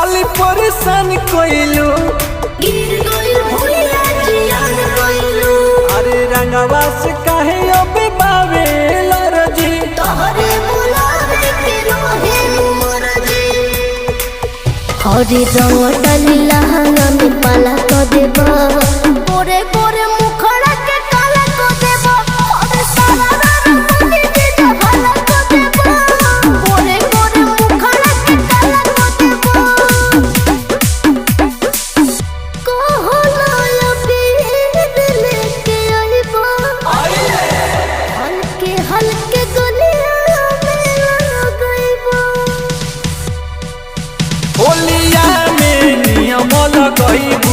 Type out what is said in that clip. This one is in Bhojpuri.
साली परेशान कोइलू गिर गइल भुइया जियान गइलू। अरे रंगवा से काहे अबे बावे लरजी तोहरे बुलावे के रोहे मरजी। हरी रंग डाली लहंगा में पाला को देबा गोरे गोरे मुखड़ा के काला को देबा। हरे सारा रंग बनी जे जहाला को देबा गोरे गोरे मुखड़ा के काला को देबा। कहो लाया पीर लेके आइबा हल्के हल्के गलिया में लगइबा। होलिया में नियम लगइबा